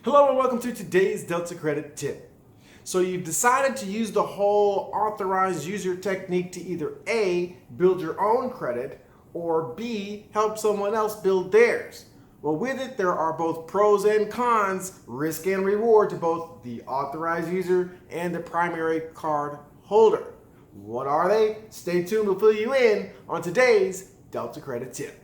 Hello and welcome to today's Delta Credit tip. So you've decided to use the whole authorized user technique to either A, build your own credit, or B, help someone else build theirs. Well, with it, there are both pros and cons, risk and reward to both the authorized user and the primary card holder. What are they? Stay tuned, we'll fill you in on today's Delta Credit tip.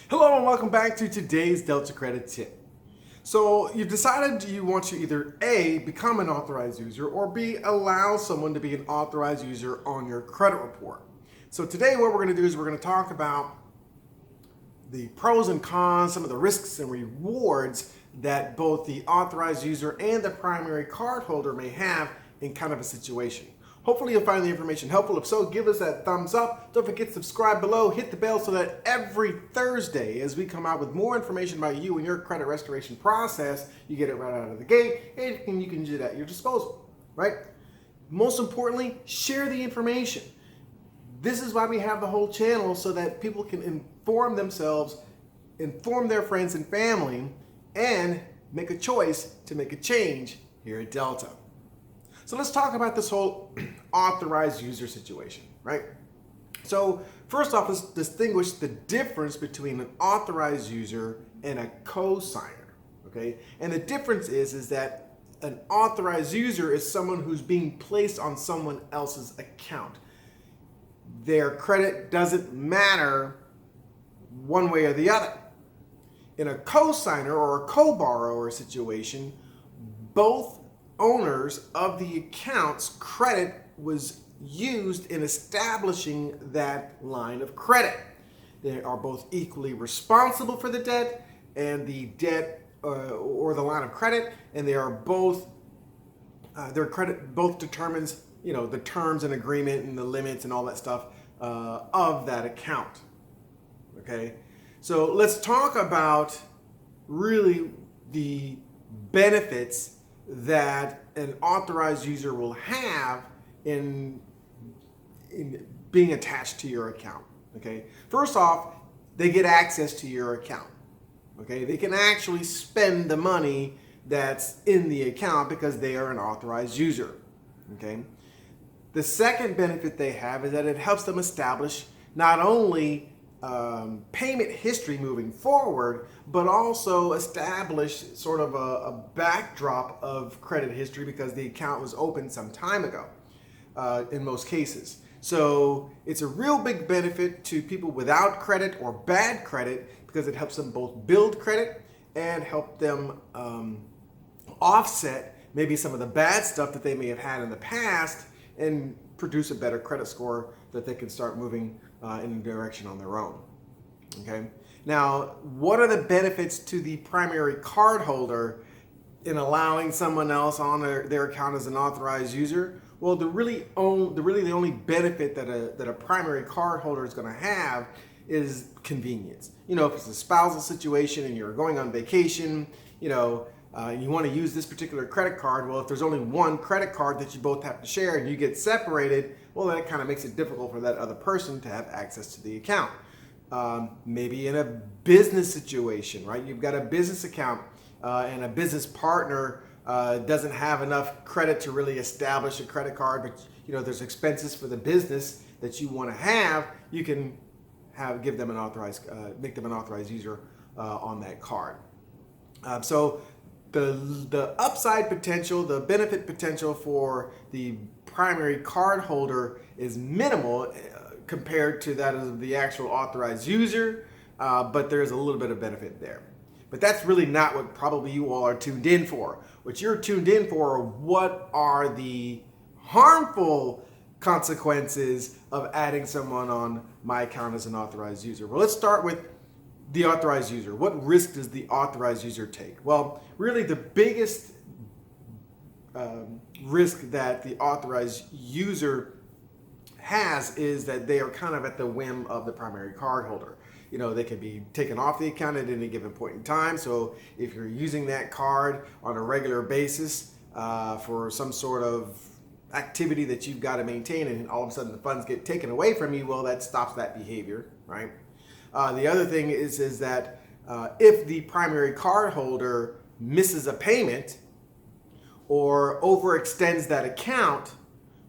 Hello and welcome back to today's Delta Credit tip. So you've decided you want to either A, become an authorized user, or B, allow someone to be an authorized user on your credit report. So today what we're going to do is we're going to talk about the pros and cons, some of the risks and rewards that both the authorized user and the primary card holder may have in kind of a situation. Hopefully you'll find the information helpful. If so, give us that thumbs up. Don't forget to subscribe below, hit the bell so that every Thursday as we come out with more information about you and your credit restoration process, you get it right out of the gate and you can use it at your disposal, right? Most importantly, share the information. This is why we have the whole channel, so that people can inform themselves, inform their friends and family, and make a choice to make a change here at Delta. So let's talk about this whole authorized user situation, right? So first off, let's distinguish the difference between an authorized user and a cosigner, okay? And the difference is that an authorized user is someone who's being placed on someone else's account. Their credit doesn't matter one way or the other. In a cosigner or a co-borrower situation, both owners of the account's credit was used in establishing that line of credit. They are both equally responsible for the debt and the debt or the line of credit, and they are both their credit both determines the terms and agreement and the limits and all that stuff of that account. Okay, so let's talk about really the benefits that an authorized user will have in being attached to your account. Okay, first off, they get access to your account. Okay, they can actually spend the money that's in the account because they are an authorized user. Okay, the second benefit they have is that it helps them establish not only payment history moving forward, but also establish sort of a backdrop of credit history because the account was opened some time ago in most cases. So it's a real big benefit to people without credit or bad credit because it helps them both build credit and help them offset maybe some of the bad stuff that they may have had in the past and produce a better credit score that they can start moving in a direction on their own. Okay. Now, what are the benefits to the primary card holder in allowing someone else on their account as an authorized user? Well, the only benefit that a primary card holder is going to have is convenience. If it's a spousal situation and you're going on vacation, you want to use this particular credit card, well, if there's only one credit card that you both have to share and you get separated, well, then it kind of makes it difficult for that other person to have access to the account. Maybe in a business situation, right? You've got a business account and a business partner doesn't have enough credit to really establish a credit card, but there's expenses for the business that you want to have. You can give them make them an authorized user on that card. So the upside potential, the benefit potential for the primary card holder is minimal compared to that of the actual authorized user, but there's a little bit of benefit there. But that's really not what probably you all are tuned in for. What you're tuned in for are what are the harmful consequences of adding someone on my account as an authorized user. Well, let's start with the authorized user. What risk does the authorized user take? Well, really the biggest risk that the authorized user has is that they are kind of at the whim of the primary card holder. They can be taken off the account at any given point in time. So if you're using that card on a regular basis for some sort of activity that you've got to maintain, and all of a sudden the funds get taken away from you, well, that stops that behavior, right? The other thing is that if the primary cardholder misses a payment or overextends that account,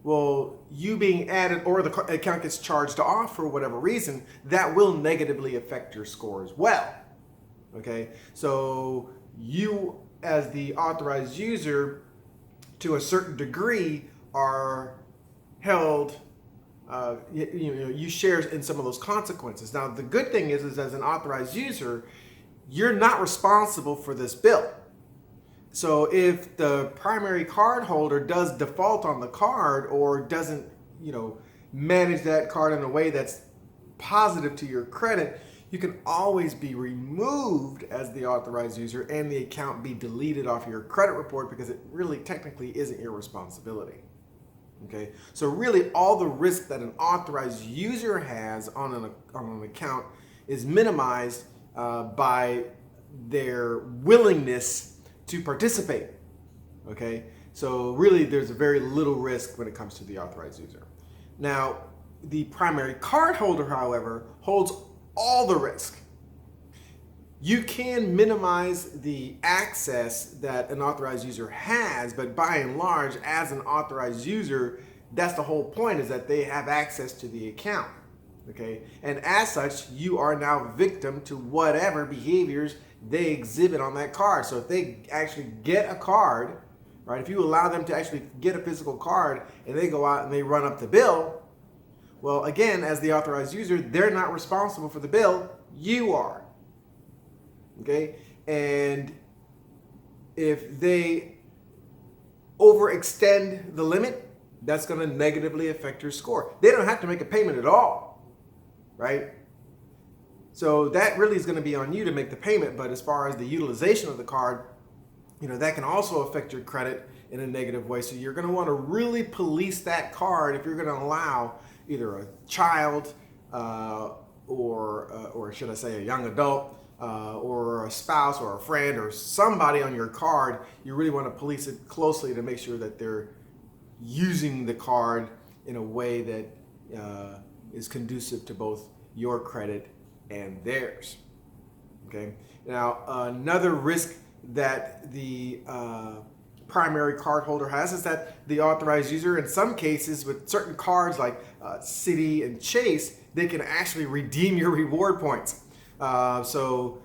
well, you being added or the account gets charged off for whatever reason, that will negatively affect your score as well. Okay, so you as the authorized user, to a certain degree, are held, you share in some of those consequences. Now, the good thing is as an authorized user, you're not responsible for this bill. So if the primary card holder does default on the card or doesn't, manage that card in a way that's positive to your credit, you can always be removed as the authorized user and the account be deleted off your credit report, because it really technically isn't your responsibility. Okay, so really all the risk that an authorized user has on an account is minimized by their willingness to participate. Okay, so really there's very little risk when it comes to the authorized user. Now, the primary card holder, however, holds all the risk. You can minimize the access that an authorized user has, but by and large, as an authorized user, that's the whole point, is that they have access to the account. Okay, and as such, you are now victim to whatever behaviors they exhibit on that card. So if they actually get a card, right, if you allow them to actually get a physical card and they go out and they run up the bill, well, again, as the authorized user, they're not responsible for the bill, you are. Okay, and if they overextend the limit, that's going to negatively affect your score. They don't have to make a payment at all, right? So that really is going to be on you to make the payment. But as far as the utilization of the card, that can also affect your credit in a negative way. So you're going to want to really police that card if you're going to allow either a child or should I say a young adult or a spouse or a friend or somebody on your card. You really want to police it closely to make sure that they're using the card in a way that is conducive to both your credit and theirs. Okay. Now, another risk that the primary card holder has is that the authorized user, in some cases with certain cards like Citi and Chase, they can actually redeem your reward points. So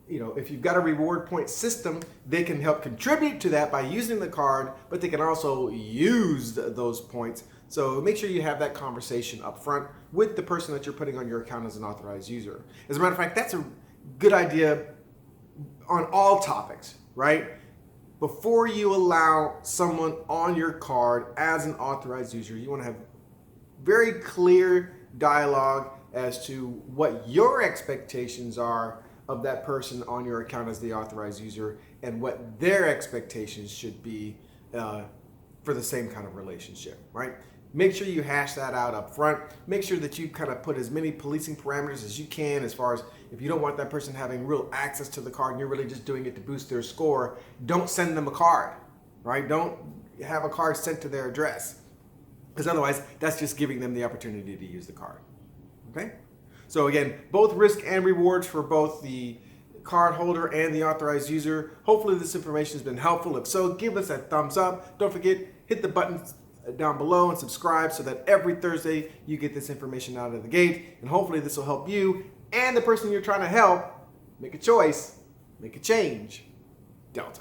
if you've got a reward point system, they can help contribute to that by using the card, but they can also use those points. So make sure you have that conversation up front with the person that you're putting on your account as an authorized user. As a matter of fact, that's a good idea on all topics, right? Before you allow someone on your card as an authorized user, you want to have very clear dialogue as to what your expectations are of that person on your account as the authorized user and what their expectations should be for the same kind of relationship, right? Make sure you hash that out up front. Make sure that you kind of put as many policing parameters as you can, as far as if you don't want that person having real access to the card and you're really just doing it to boost their score, don't send them a card, right? Don't have a card sent to their address, because otherwise that's just giving them the opportunity to use the card. Okay? So again, both risk and rewards for both the card holder and the authorized user. Hopefully this information has been helpful. If so, give us a thumbs up. Don't forget, hit the button down below and subscribe so that every Thursday you get this information out of the gate. And hopefully this will help you and the person you're trying to help make a choice, make a change. Delta.